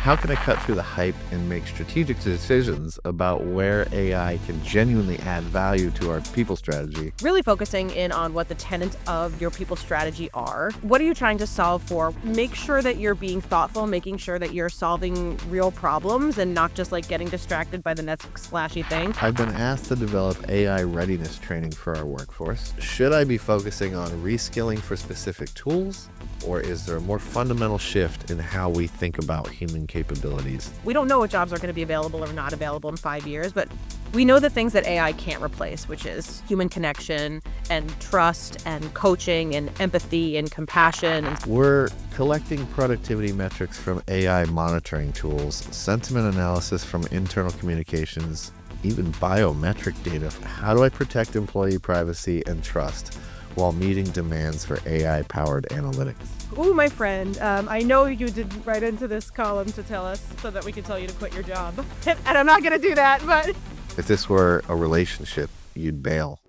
How can I cut through the hype and make strategic decisions about where AI can genuinely add value to our people strategy? Really focusing in on what the tenets of your people strategy are. What are you trying to solve for? Make sure that you're being thoughtful, making sure that you're solving real problems and not just like getting distracted by the next flashy thing. I've been asked to develop AI readiness training for our workforce. Should I be focusing on reskilling for specific tools, or is there a more fundamental shift in how we think about human capabilities? We don't know what jobs are going to be available or not available in 5 years, but we know the things that AI can't replace, which is human connection and trust and coaching and empathy and compassion. We're collecting productivity metrics from AI monitoring tools, sentiment analysis from internal communications, even biometric data. How do I protect employee privacy and trust while meeting demands for AI-powered analytics? Ooh, my friend, I know you didn't write into this column to tell us so that we could tell you to quit your job. And I'm not going to do that, but... If this were a relationship, you'd bail.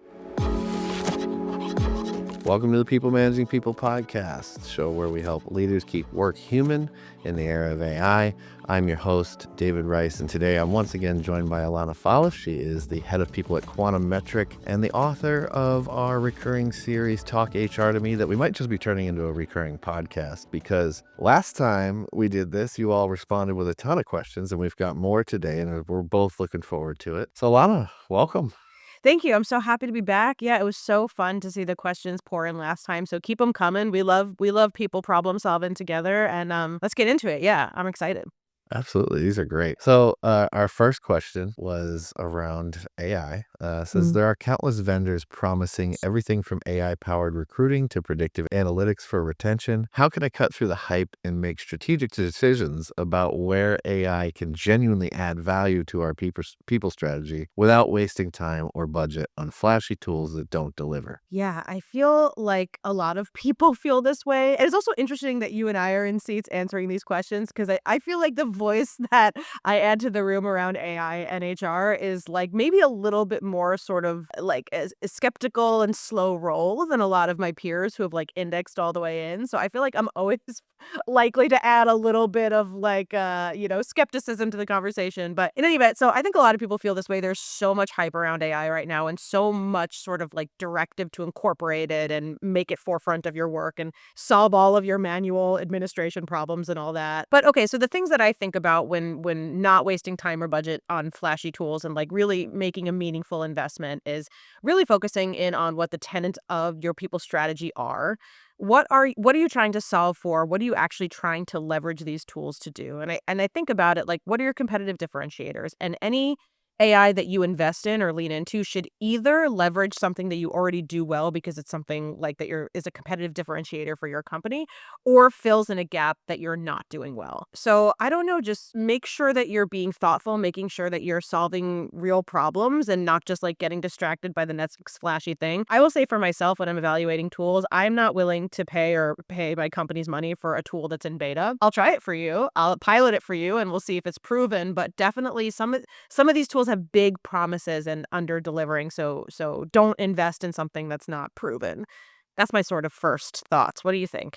Welcome to the People Managing People podcast, show where we help leaders keep work human in the era of AI. I'm your host, David Rice, and today I'm once again joined by Alana Fallis. She is the head of people at Quantum Metric and the author of our recurring series, Talk HR to Me, that we might just be turning into a recurring podcast, because last time we did this, you all responded with a ton of questions, and we've got more today, and we're both looking forward to it. So Alana, welcome. Thank you. I'm so happy to be back. Yeah, it was so fun to see the questions pour in last time. So keep them coming. We love people problem solving together, and let's get into it. Yeah, I'm excited. Absolutely. These are great. So our first question was around AI. Says there are countless vendors promising everything from AI-powered recruiting to predictive analytics for retention. How can I cut through the hype and make strategic decisions about where AI can genuinely add value to our people strategy without wasting time or budget on flashy tools that don't deliver? Yeah, I feel like a lot of people feel this way. And it's also interesting that you and I are in seats answering these questions, because I feel like the voice that I add to the room around AI and HR is like maybe a little bit more sort of like as skeptical and slow roll than a lot of my peers who have like indexed all the way in. So I feel like I'm always likely to add a little bit of like skepticism to the conversation. But in any event, so I think a lot of people feel this way. There's so much hype around AI right now and so much sort of like directive to incorporate it and make it forefront of your work and solve all of your manual administration problems and all that. But okay, so the things that I think about when not wasting time or budget on flashy tools and like really making a meaningful investment is really focusing in on what the tenets of your people strategy are. What are you trying to solve for? What are you actually trying to leverage these tools to do? And I think about it like, what are your competitive differentiators? And any AI that you invest in or lean into should either leverage something that you already do well because it's something like that is a competitive differentiator for your company, or fills in a gap that you're not doing well. So I don't know, just make sure that you're being thoughtful, making sure that you're solving real problems and not just like getting distracted by the next flashy thing. I will say for myself, when I'm evaluating tools, I'm not willing to pay my company's money for a tool that's in beta. I'll try it for you. I'll pilot it for you and we'll see if it's proven, but definitely some of these tools have big promises and under delivering. So don't invest in something that's not proven. That's my sort of first thoughts. What do you think?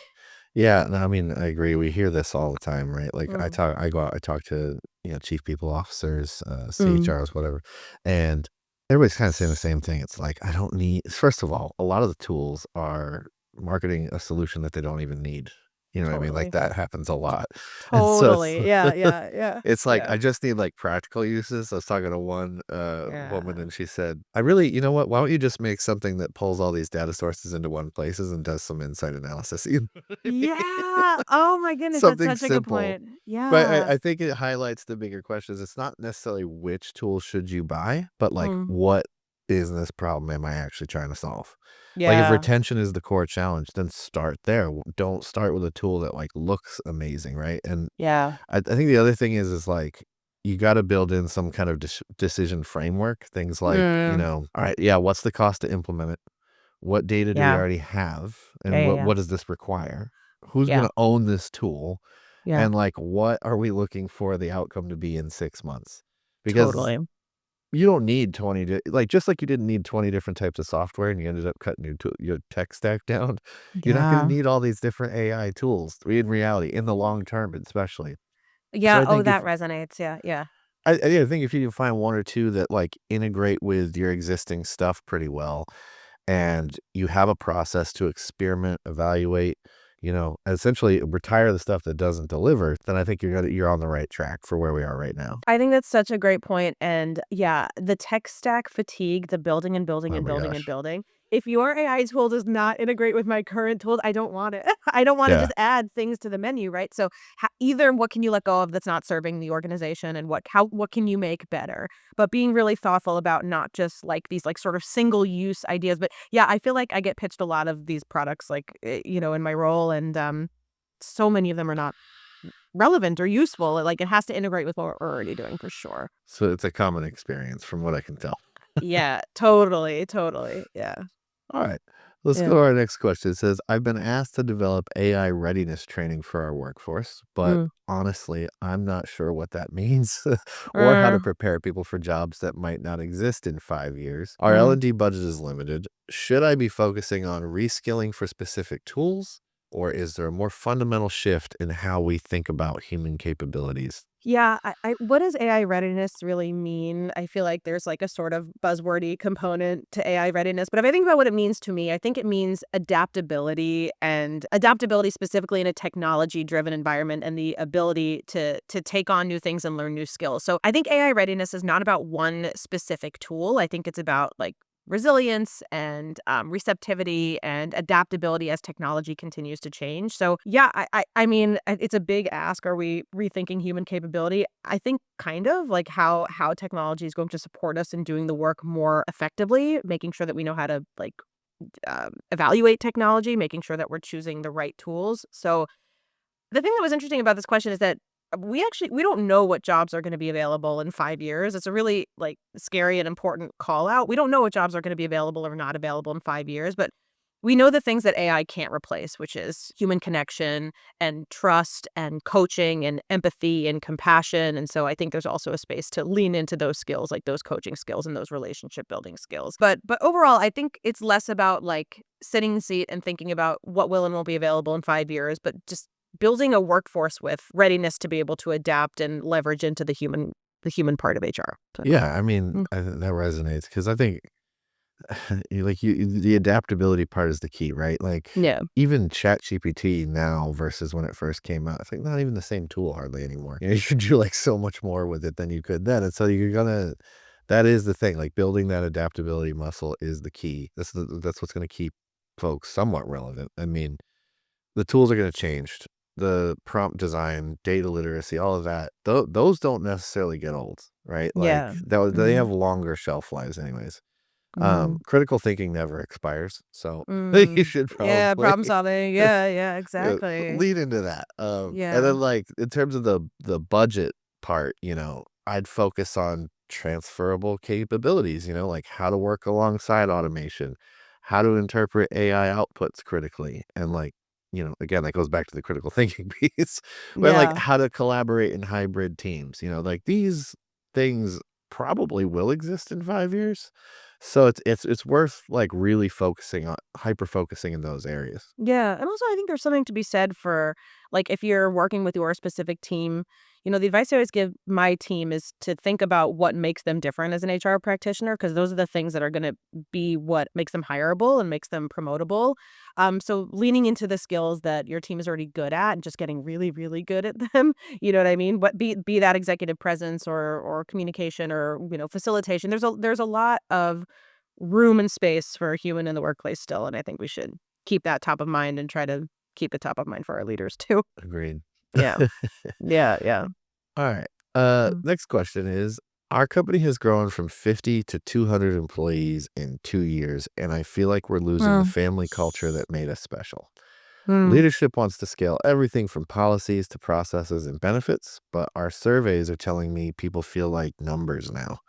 Yeah, no, I mean, I agree. We hear this all the time, right? Like Mm. I go out, I talk to, chief people officers, Mm. CHRs, whatever. And everybody's kind of saying the same thing. It's like, I don't need, first of all, a lot of the tools are marketing a solution that they don't even need. You know what I mean? Like Totally. that happens a lot. And so Totally. Yeah, yeah, yeah. it's like, Yeah. I just need like practical uses. I was talking to one woman, Yeah. and she said, I really, you know what? Why don't you just make something that pulls all these data sources into one places and does some insight analysis? You know what I mean? Yeah. Oh my goodness, that's Something such a good simple. point. But Yeah. I think it highlights the bigger questions. It's not necessarily which tool should you buy, but like Mm. what business problem am I actually trying to solve? Like if Yeah. retention is the core challenge, then start there. Don't start with a tool that like looks amazing, right? And Yeah. I think the other thing is like you got to build in some kind of decision framework. Things like, Mm. all right, yeah, what's the cost to implement it? What data do we Yeah. already have? Yeah, And yeah, what yeah. does this require? Who's going Yeah. to own this tool? Yeah. And like, what are we looking for the outcome to be in 6 months? Because Totally. you don't need 20 just like you didn't need 20 different types of software and you ended up cutting your tech stack down, you're not gonna Yeah. need all these different AI tools in reality, in the long term especially. So Yeah, I oh, think that if resonates, yeah, yeah. I think if you can find one or two that like integrate with your existing stuff pretty well, and you have a process to experiment, evaluate, essentially retire the stuff that doesn't deliver, then I think you're on the right track for where we are right now. I think that's such a great point, and yeah, the tech stack fatigue, the building and building Oh and my building and gosh. building. If your AI tool does not integrate with my current tools, I don't want it. I don't wanna Yeah. just add things to the menu, right? So, either what can you let go of that's not serving the organization and what can you make better? But being really thoughtful about not just, like, these, like, sort of single-use ideas, but yeah, I feel like I get pitched a lot of these products, like, in my role, and, so many of them are not relevant or useful. Like, it has to integrate with what we're already doing for sure. So it's a common experience from what I can tell. Yeah, totally, totally. Yeah. All right. Let's go Yeah. to our next question. It says, I've been asked to develop AI readiness training for our workforce, but Mm. honestly, I'm not sure what that means or how to Er, prepare people for jobs that might not exist in 5 years. Our mm. L&D budget is limited. Should I be focusing on reskilling for specific tools, or is there a more fundamental shift in how we think about human capabilities? Yeah, what does AI readiness really mean? I feel like there's, like, a sort of buzzwordy component to AI readiness, but if I think about what it means to me, I think it means adaptability, and adaptability specifically in a technology-driven environment and the ability to take on new things and learn new skills. So, I think AI readiness is not about one specific tool. I think it's about, like, resilience and receptivity and adaptability as technology continues to change. So yeah, I mean, it's a big ask. Are we rethinking human capability? I think kind of like how technology is going to support us in doing the work more effectively, making sure that we know how to like evaluate technology, making sure that we're choosing the right tools. So the thing that was interesting about this question is that we don't know what jobs are gonna be available in 5 years. It's a really, like, scary and important call out. We don't know what jobs are gonna be available or not available in 5 years, but we know the things that AI can't replace, which is human connection and trust and coaching and empathy and compassion, and so I think there's also a space to lean into those skills, like those coaching skills and those relationship building skills. But overall, I think it's less about, like, sitting in the seat and thinking about what will and won't be available in 5 years, but just building a workforce with readiness to be able to adapt and leverage into the human part of HR. So, Yeah, I mean, mm, that resonates because I think the adaptability part is the key, right? Like yeah. even ChatGPT now versus when it first came out, it's like not even the same tool hardly anymore. You can do like so much more with it than you could then. And so that is the thing, like building that adaptability muscle is the key. That's what's going to keep folks somewhat relevant. I mean, the tools are going to change. The prompt design, data literacy, all of that, those don't necessarily get old, right? Like Yeah. they have Mhm. longer shelf lives anyways. Mhm. Critical thinking never expires, so you Mm. should Yeah, probably problem solving. Yeah, yeah, exactly. lean into that. And Yeah. then, like, in terms of the budget part, I'd focus on transferable capabilities, like how to work alongside automation, how to interpret AI outputs critically, and, like, again, that goes back to the critical thinking piece, but, like, Yeah. how to collaborate in hybrid teams, like, these things probably will exist in 5 years. So it's worth, like, really focusing on hyper focusing in those areas. Yeah, and also I think there's something to be said for, like, if you're working with your specific team, the advice I always give my team is to think about what makes them different as an HR practitioner, because those are the things that are gonna be what makes them hireable and makes them promotable. So leaning into the skills that your team is already good at and just getting really, really good at them, you know what I mean? What be that executive presence or communication or, facilitation. There's a lot of room and space for a human in the workplace still, and I think we should keep that top of mind and try to keep it top of mind for our leaders too. Agreed. Yeah. Yeah, yeah. Alright, Mm. next question is, our company has grown from 50 to 200 employees in 2 years, and I feel like we're losing the Mm. family culture that made us special. Mm. Leadership wants to scale everything from policies to processes and benefits, but our surveys are telling me people feel like numbers now.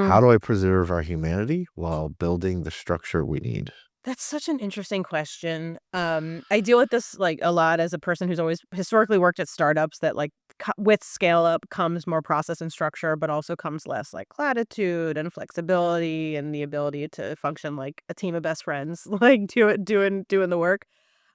How Mm. do I preserve our humanity while building the structure we need? That's such an interesting question. I deal with this, like, a lot as a person who's always historically worked at startups that, like, with scale up comes more process and structure, but also comes less, like, latitude and flexibility and the ability to function like a team of best friends, like, doing the work.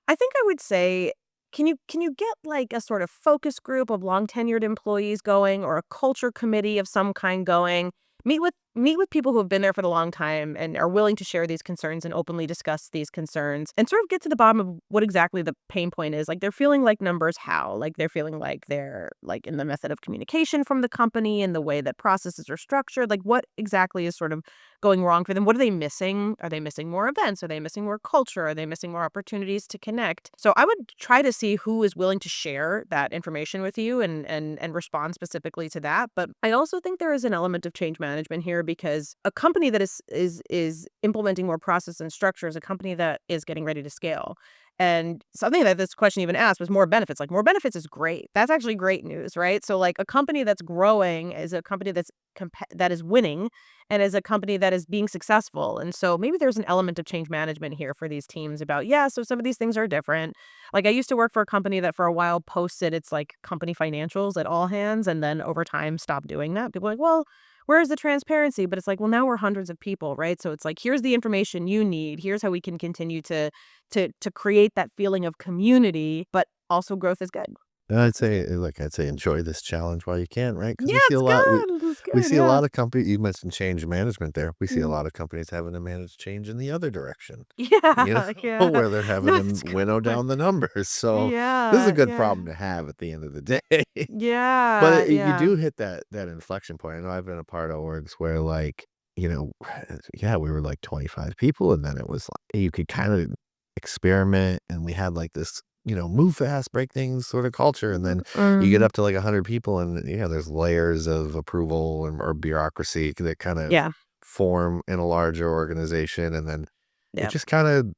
I think I would say can you get like a sort of focus group of long tenured employees going, or a culture committee of some kind going? Meet with people who have been there for the long time and are willing to share these concerns and openly discuss these concerns and sort of get to the bottom of what exactly the pain point is. Like, they're feeling like numbers how? Like, they're feeling like they're like in the method of communication from the company and the way that processes are structured. Like, what exactly is sort of going wrong for them? What are they missing? Are they missing more events? Are they missing more culture? Are they missing more opportunities to connect? So I would try to see who is willing to share that information with you and respond specifically to that. But I also think there is an element of change management here, because a company that is implementing more process and structure is a company that is getting ready to scale. And something that this question even asked was more benefits. Like, more benefits is great. That's actually great news, right? So like, a company that's growing is a company that is winning, and is a company that is being successful. And so maybe there's an element of change management here for these teams about, yeah, so some of these things are different. Like, I used to work for a company that for a while posted its like company financials at all hands, and then over time stopped doing that. People are like, well, where's the transparency? But it's like, well, now we're hundreds of people, right? So it's like, here's the information you need. Here's how we can continue to create that feeling of community, but also growth is good. I'd say enjoy this challenge while you can, right? Because Yeah, we see a it's lot good. It's we good. see a Yeah. lot of companies. You mentioned change management there. We see a Mhm. lot of companies having to manage change in the other direction, you know, Yeah. Yeah. where they're having No, to it's a good winnow point. down the numbers. So this is a Yeah. good Yeah. problem to have at the end of the day. But Yeah. you Yeah. do hit that inflection point. I know I've been a part of orgs where, like, you know, yeah, we were like 25 people, and then it was like you could kind of experiment, and we had like this, move fast, break things sort of culture, and then you get Mm. up to like 100 people, and there's layers of approval or bureaucracy that kind of Yeah. form in a larger organization, and then Yeah.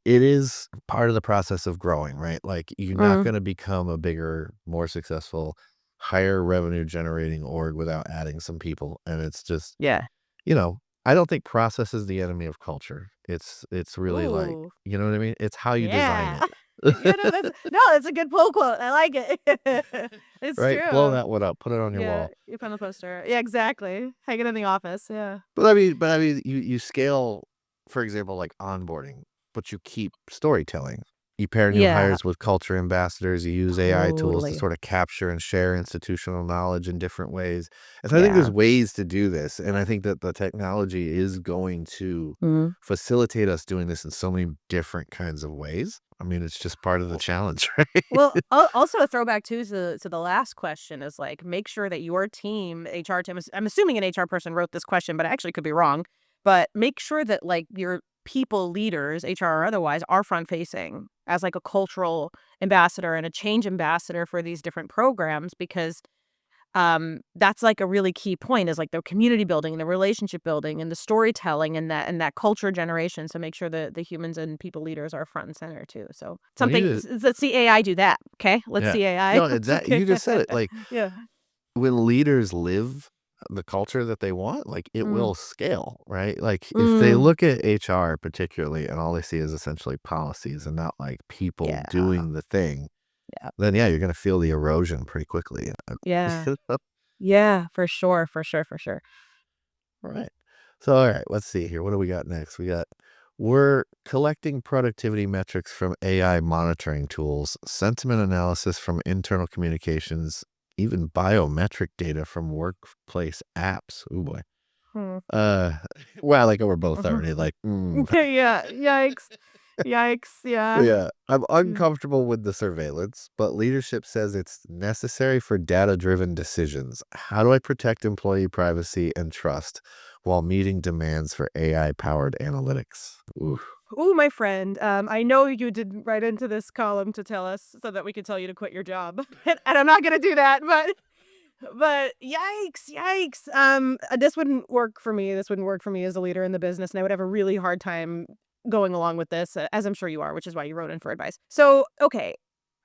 it is part of the process of growing, right? Like, you're not Mm. gonna become a bigger, more successful, higher revenue generating org without adding some people, and it's just, Yeah. you know, I don't think process is the enemy of culture. It's really like, Ooh. you know what I mean? It's how you design Yeah. it. Yeah, no, that's a good pull quote. I like it. It's Right? Blow true. that one up, put it on your Yeah, wall. you found the poster. Yeah, exactly. Hang it in the office, yeah. But I mean, you scale, for example, like onboarding, but you keep storytelling. You pair new Yeah, hires with culture ambassadors. You use AI tools to totally. sort of capture and share institutional knowledge in different ways. And so I think there's Yeah. ways to do this. And I think that the technology is going to Mhm. facilitate us doing this in so many different kinds of ways. I mean, it's just part of the challenge, right? Well, also a throwback too to the last question is, like, make sure that your team, HR team, I'm assuming an HR person wrote this question, but I actually could be wrong. But make sure that like your people leaders, HR or otherwise, are front facing as like a cultural ambassador and a change ambassador for these different programs, because that's like a really key point, is like the community building and the relationship building and the storytelling and that culture generation. So make sure that the humans and people leaders are front and center too. So Well, you something, did, let's see AI do that. Okay, let's yeah. see AI. No, exactly. Okay. You just said it. Like, Yeah. when leaders live the culture that they want, like, it Mm. will scale, right? Like, if they Mm. look at HR particularly and all they see is essentially policies and not like people Yeah. doing the thing, Yeah. then yeah, you're gonna feel the erosion pretty quickly. Yeah. Yeah. For sure. For sure. For sure. Right. So, all right, let's see here. What do we got next? We're collecting productivity metrics from AI monitoring tools, sentiment analysis from internal communications, even biometric data from workplace apps. Oh boy. Hmm. Uh, well, like, we're both Mhm. already like, Okay. Yeah. Yikes. Yikes. Yeah. Yeah, I'm Mm. uncomfortable with the surveillance, but leadership says it's necessary for data-driven decisions. How do I protect employee privacy and trust while meeting demands for AI-powered analytics? Oof. Ooh, my friend, I know you didn't write into this column to tell us so that we could tell you to quit your job, and I'm not gonna do that, but yikes, yikes. This wouldn't work for me. This wouldn't work for me as a leader in the business, and I would have a really hard time going along with this, as I'm sure you are, which is why you wrote in for advice. So, okay,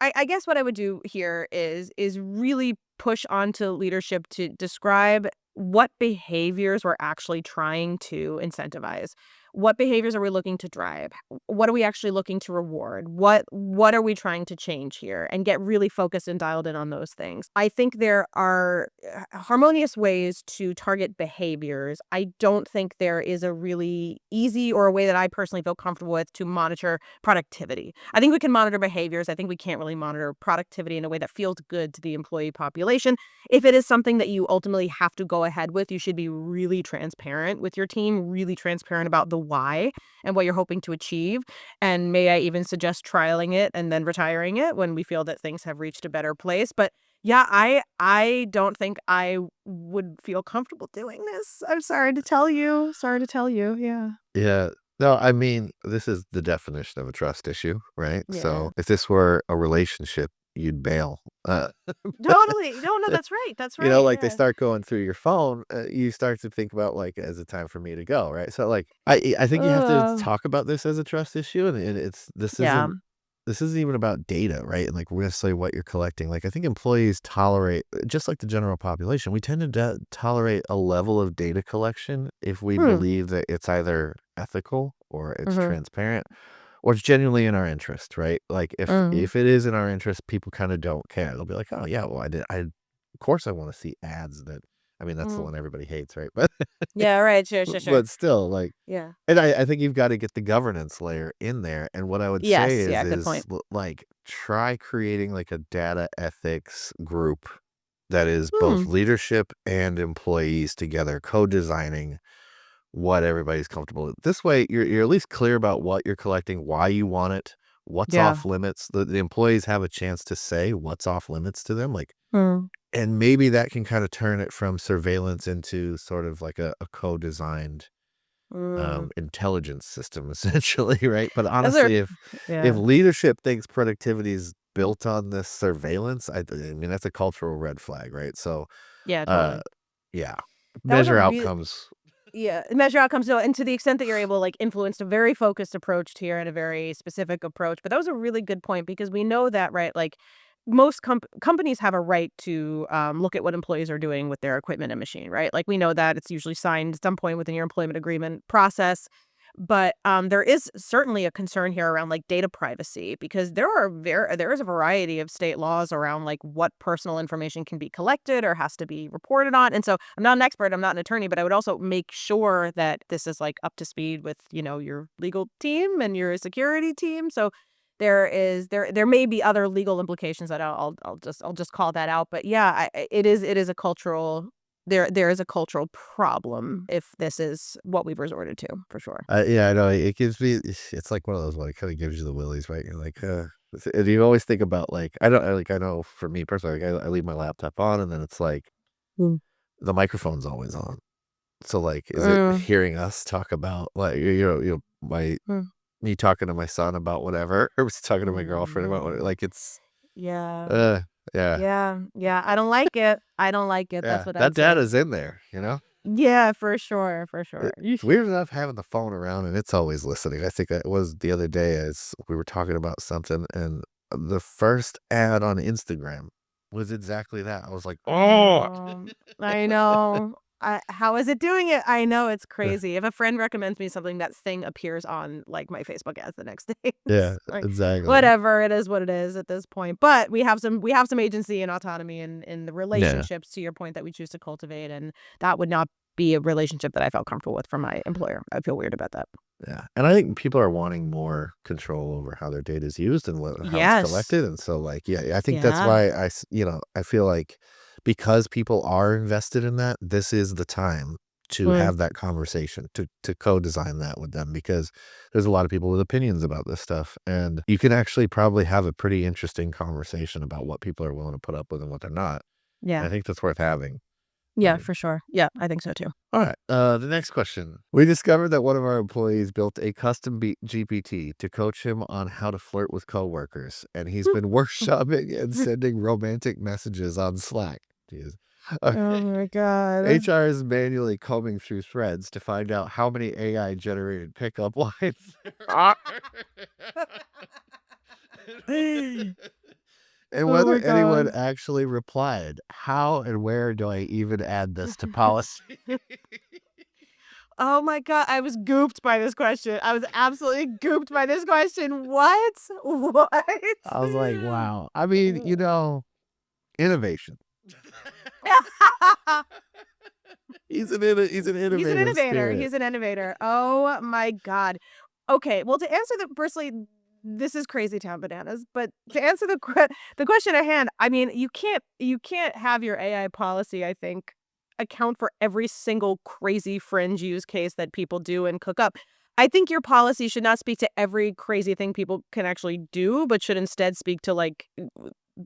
I guess what I would do here is really push onto leadership to describe what behaviors we're actually trying to incentivize. What behaviors are we looking to drive? What are we actually looking to reward? What are we trying to change here? And get really focused and dialed in on those things. I think there are harmonious ways to target behaviors. I don't think there is a really easy or a way that I personally feel comfortable with to monitor productivity. I think we can monitor behaviors. I think we can't really monitor productivity in a way that feels good to the employee population. If it is something that you ultimately have to go ahead with, you should be really transparent with your team, really transparent about the why and what you're hoping to achieve. And may I even suggest trialing it and then retiring it when we feel that things have reached a better place. But yeah, I don't think I would feel comfortable doing this. I'm sorry to tell you. Sorry to tell you. Yeah. Yeah. No, I mean, this is the definition of a trust issue, right? Yeah. So if this were a relationship, you'd bail. Totally. No, that's right. That's You know, right. like they Yeah. start going through your phone, you start to think about like, is it time for me to go? Right. So like, I think you have to Uh, talk about this as a trust issue, and yeah. this isn't even about data, right? And like necessarily what you're collecting. Like I think employees tolerate, just like the general population, we tend to tolerate a level of data collection if we Hmm. believe that it's either ethical or it's Mm-hmm. transparent or it's genuinely in our interest, right? Like Mm. if it is in our interest, people kind of don't care. They'll be like, oh yeah, well I of course I want to see ads that, I mean that's the Mm. one everybody hates, right? But Yeah. Right. Sure. but still, like, Yeah. and I think you've got to get the governance layer in there. And what I would say Yes. Yeah. Good is point. like try creating like a data ethics group that is both Hmm. leadership and employees together, co-designing what everybody's comfortable with. This way, you're at least clear about what you're collecting, why you want it, what's Yeah. off limits. The employees have a chance to say what's off limits to them, like, Mm. and maybe that can kind of turn it from surveillance into sort of like a co-designed Mm. intelligence system, essentially, right? But Those are honestly, if yeah. leadership thinks productivity is built on this surveillance, I mean that's a cultural red flag, right? So, Yeah, uh, totally. yeah, That was a measure real outcomes. yeah, measure outcomes, no, and to the extent that you're able, like, influence a very focused approach here and a very specific approach, but that was a really good point because we know that, right, like, most companies have a right to, look at what employees are doing with their equipment and machine, right? Like, we know that it's usually signed at some point within your employment agreement process. But, there is certainly a concern here around, like, data privacy because there is a variety of state laws around, like, what personal information can be collected or has to be reported on, and so I'm not an expert, I'm not an attorney, but I would also make sure that this is, like, up to speed with, your legal team and your security team, so there may be other legal implications that I'll just call that out, but yeah, it is a cultural there is a cultural problem if this is what we've resorted to, for sure. Yeah, I know it gives me. It's like one of those one. It kind of gives you the willies, right? You're like, and you always think about like I know for me personally, like, I leave my laptop on, and then it's like Mm. the microphone's always on. So like, is it Mm, hearing us talk about like my mm, me talking to my son about whatever, or was talking to my girlfriend about what, mm. like it's Yeah, uh yeah yeah, I don't like it. I don't like it, that's yeah what that I'd say. data's in there, you know. Yeah, for sure, for sure. It's weird enough having the phone around and it's always listening. I think it was the other day as we were talking about something and the first ad on Instagram was exactly that. I was like, I "Oh!" know. I know. How is it doing it? I know, it's crazy. If a friend recommends me something, that thing appears on, like, my Facebook ads the next day. Yeah, It's like, exactly. whatever, it is what it is at this point. But we have some agency and autonomy in the Yeah, relationships, to your point, that we choose to cultivate, and that would not be a relationship that I felt comfortable with from my employer. I'd feel weird about that. yeah, and I think people are wanting more control over how their data is used and how it's Yes. collected, and so, like, yeah, I think that's Yeah. why I feel like because people are invested in that, this is the time to Mm, have that conversation, to co-design that with them, because there's a lot of people with opinions about this stuff, and you can actually probably have a pretty interesting conversation about what people are willing to put up with and what they're not, and yeah. I think that's worth having. I Yeah, mean for sure. Yeah, I think so too. all right. The next question. We discovered that one of our employees built a custom GPT to coach him on how to flirt with coworkers, and he's been workshopping and sending romantic messages on Slack. Jeez. Oh my god. HR is manually combing through threads to find out how many AI generated pickup lines there are. And Oh whether my anyone god. actually replied. How and where do I even add this to policy? Oh my God. I was gooped by this question. I was absolutely gooped by this question. What? What? I was like, wow. I mean, innovation. He's an He's an innovative innovator. spirit. He's an innovator. Oh my God. Okay. Well, to answer the firstly, this is crazy town bananas. But to answer the question at hand, I mean, you can't have your AI policy, I think, account for every single crazy fringe use case that people do and cook up. I think your policy should not speak to every crazy thing people can actually do, but should instead speak to like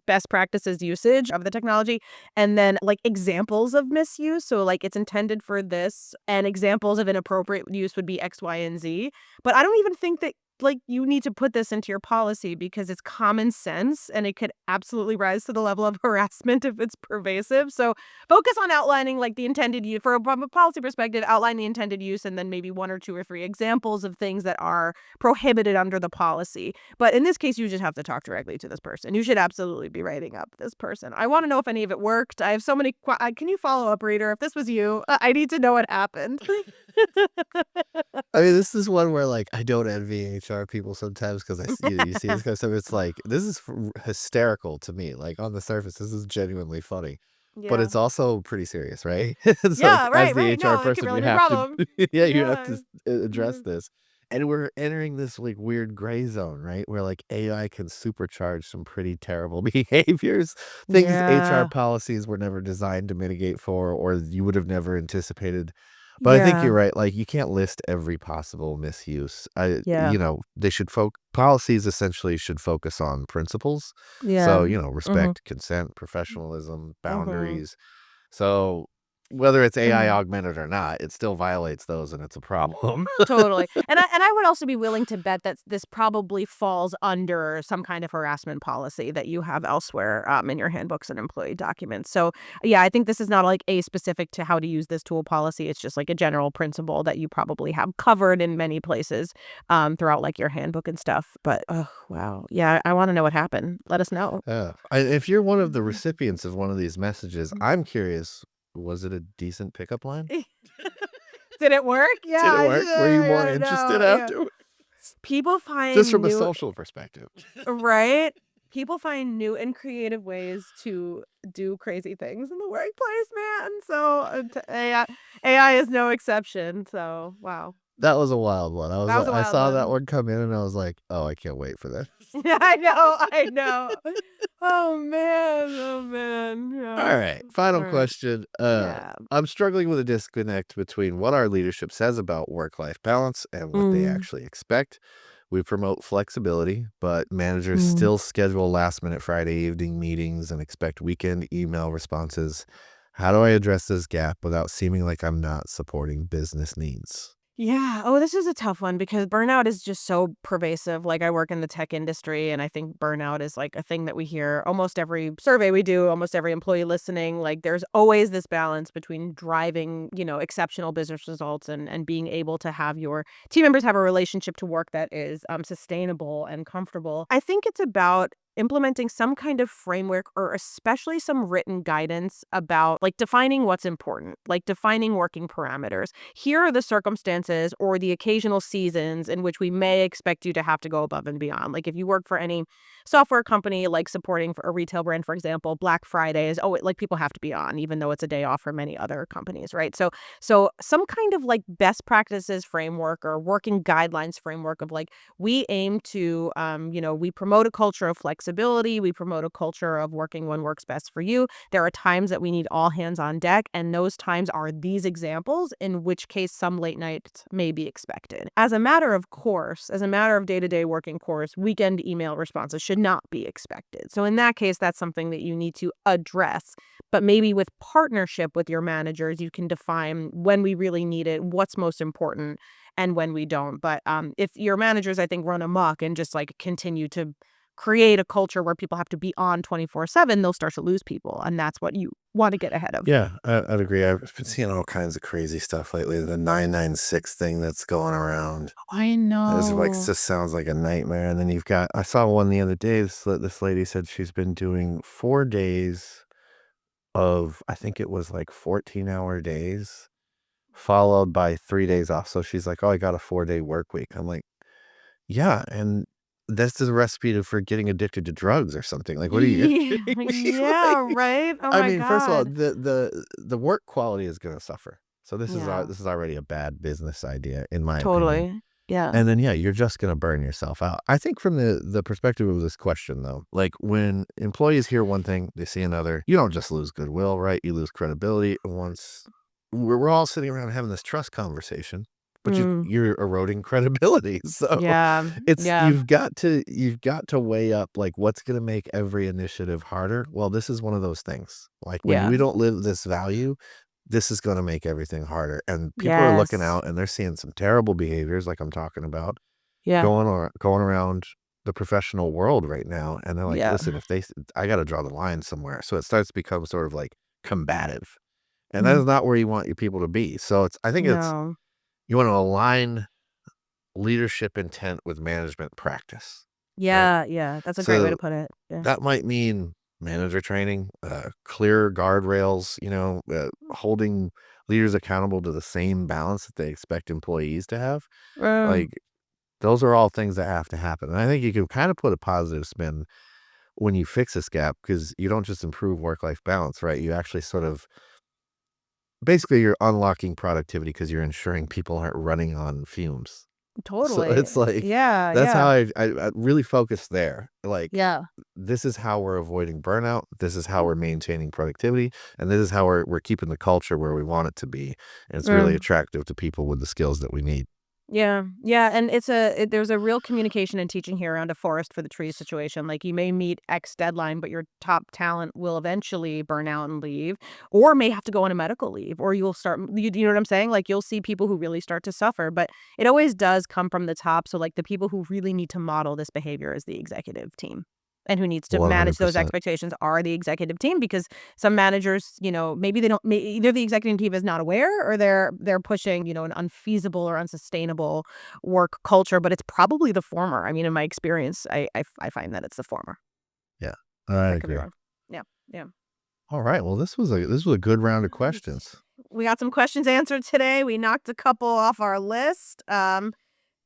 best practices usage of the technology and then like examples of misuse. So like it's intended for this and examples of inappropriate use would be X, Y, and Z. But I don't even think that like you need to put this into your policy because it's common sense and it could absolutely rise to the level of harassment if it's pervasive. So focus on outlining like the intended use from a policy perspective, outline the intended use and then maybe one or two or three examples of things that are prohibited under the policy. But in this case, you just have to talk directly to this person. You should absolutely be writing up this person. I want to know if any of it worked. I have so many. Can you follow up, reader? If this was you, I need to know what happened. I mean, this is one where like I don't envy HR people sometimes because you see this kind of stuff. It's like this is hysterical to me. Like on the surface, this is genuinely funny, but Yeah. it's also pretty serious, right? It's like Yeah. as Right. the Right. HR No, it could person, really you be a have to, problem. yeah, you have Yeah. to address Yeah. this. And we're entering this like weird gray zone, right? Where like AI can supercharge some pretty terrible behaviors, things HR Yeah. policies were never designed to mitigate for, or you would have never anticipated. But I think Yeah. you're right. Like you can't list every possible misuse. Yeah. They should policies essentially should focus on principles. So, Yeah. Mhm. respect, consent, professionalism, Mhm. boundaries. So whether it's AI Mhm. augmented or not, it still violates those and it's a problem. Totally. And I would also be willing to bet that this probably falls under some kind of harassment policy that you have elsewhere, in your handbooks and employee documents. So, yeah, I think this is not like a specific to how to use this tool policy. It's just like a general principle that you probably have covered in many places, throughout like your handbook and stuff. But, oh, wow. Yeah, I want to know what happened. Let us know. Yeah. If you're one of the Mhm. recipients of one of these messages, I'm curious, was it a decent pickup line? Did it work? Did Yeah, it I work? Were you more yeah, interested no, yeah. after? People Just find from a new social perspective. Right? People find new and creative ways to do crazy things in the workplace, man. So, AI is no exception. So, wow. That was a wild one. That was a I wild saw that one. one come in and I was like, "Oh, I can't wait for this." Yeah, I know, I know. Oh, man, All yeah. right, final Alright. question. Yeah. I'm struggling with a disconnect between what our leadership says about work-life balance and what they Mm, actually expect. We promote flexibility, but managers mm. still schedule last-minute Friday evening meetings and expect weekend email responses. How do I address this gap without seeming like I'm not supporting business needs? Yeah. Oh, this is a tough one because burnout is just so pervasive. Like I work in the tech industry and I think burnout is like a thing that we hear almost every survey we do, almost every employee listening. Like there's always this balance between driving, exceptional business results and being able to have your team members have a relationship to work that is sustainable and comfortable. I think it's about implementing some kind of framework or especially some written guidance about like defining what's important, like defining working parameters. Here are the circumstances or the occasional seasons in which we may expect you to have to go above and beyond. Like if you work for any software company, like supporting for a retail brand, for example, Black Friday is like people have to be on, even though it's a day off for many other companies, right? So some kind of like best practices framework or working guidelines framework of like we aim to, we promote a culture of flexibility. We promote a culture of working when works best for you. There are times that we need all hands on deck, and those times are these examples, in which case some late nights may be expected. As a matter of course, as a matter of day-to-day working course, weekend email responses should not be expected. So in that case, that's something that you need to address. But maybe with partnership with your managers, you can define when we really need it, what's most important, and when we don't. But if your managers, I think, run amok and just like continue to create a culture where people have to be on 24/7, they'll start to lose people. And that's what you want to get ahead of. Yeah, I'd agree. I've been seeing all kinds of crazy stuff lately. The 996 thing that's going around. I It's like know. just sounds like a nightmare. And then I saw one the other day. This lady said she's been doing 4 days of, I think it was like 14-hour days. followed by 3 days off. So she's like, "Oh, I got a 4-day work week." I'm like, "Yeah, and this is a recipe for getting addicted to drugs or something. Like, what are you Yeah, kidding me?" yeah, Like, right? Oh I my mean, first of all, god. the work quality is gonna suffer. So Yeah, this is already a bad business idea, in my opinion. totally. Yeah. And then, yeah, you're just gonna burn yourself out. I think from the perspective of this question, though, like, when employees hear one thing, they see another, you don't just lose goodwill, right? You lose credibility. Once we're all sitting around having this trust conversation, but Mm. you're eroding credibility. So Yeah, it's yeah, you've got to weigh up, like, what's gonna make every initiative harder. Well, this is one of those things. Like, when yeah. we don't live this value, this is gonna make everything harder, and people are looking Yes. out, and they're seeing some terrible behaviors like I'm talking about Yeah, going around the professional world right now, and they're like, yeah. "Listen, if they I gotta draw the line somewhere." So it starts to become sort of, like, combative, and that Mhm. is not where you want your people to be. So I think it's No. you wanna align leadership intent with management practice, right? Yeah, yeah, that's a great way to So put it. Yeah. that might mean manager training, clear guardrails, holding leaders accountable to the same balance that they expect employees to have. Mm, Like, those are all things that have to happen, and I think you can kinda put a positive spin when you fix this gap, because you don't just improve work-life balance, right? You actually sort of basically, you're unlocking productivity because 'cause you're ensuring people aren't running on fumes. So totally. it's like Yeah, that's how yeah, I really focus there. Like, yeah. this is how we're avoiding burnout, this is how we're maintaining productivity, and this is how we're keeping the culture where we want it to be, and it's really Mm. attractive to people with the skills that we need. Yeah, yeah, and there's a real communication and teaching here around a forest for the trees situation. Like, you may meet X deadline, but your top talent will eventually burn out and leave, or may have to go on a medical leave, or you'll start. You know what I'm saying? Like, you'll see people who really start to suffer, but it always does come from the top. So, like, the people who really need to model this behavior is the executive team, and who needs to manage those 100%. expectations are the executive team, because some managers, maybe they don't, either the executive team is not aware, or they're pushing, an unfeasible or unsustainable work culture, but it's probably the former. I mean, in my experience, I find that it's the former. Yeah, I I could be agree. wrong. Yeah, yeah. Alright, well, this was a good round of questions. We got some questions answered today. We knocked a couple off our list.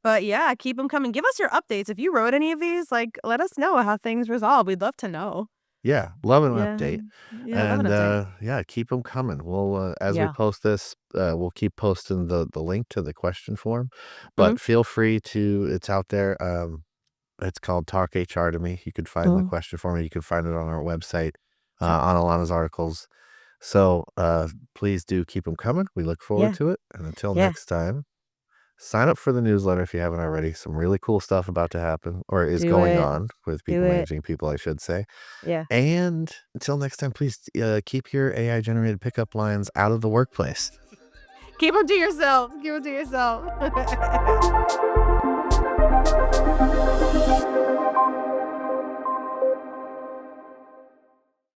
But yeah, keep them coming. Give us your updates. If you wrote any of these, like, let us know how things resolve. We'd love to know. Yeah, love an Yeah. update, Yeah, love an and, update. yeah, keep them coming. We'll, as we Yeah. post this, we'll keep posting the link to the question form, Mhm. but feel free to it's out there, it's called Talk HR to Me. You could find the Mhm. question form, and you can find it on our website, Sure. on Alana's articles. So, please do keep them coming. We look forward Yeah. to it, and until Yeah. next time, sign up for the newsletter if you haven't already. Some really cool stuff about to happen, or is Do going it. on with Do people it. managing people, I should say. Yeah. And until next time, please, keep your AI generated pickup lines out of the workplace. Keep them to yourself. Keep them to yourself.